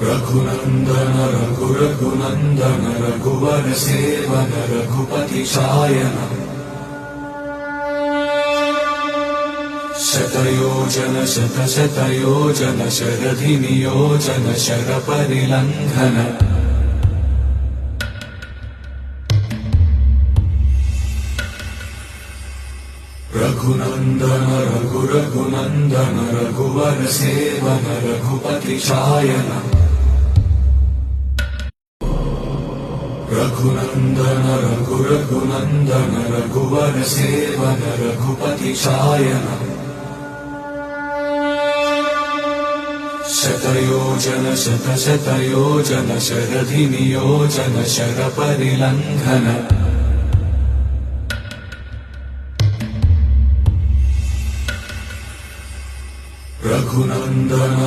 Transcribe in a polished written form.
रघुनन्दन रघुरघुनन्दन रघुवर seven Raghupati Shayan शतयोजन शतशतयोजन शरधि नियोजन शरपरिलङ्घन रघुनन्दन रघुरघुनन्दन रघुवर seven Raghupati Shayan Raghunandan रघुरघुनन्दन रघुवर seven Raghupati Shayan शतयोजन शतशतयोजन शरधि नियोजन शरपरिलङ्घन रघुनन्दन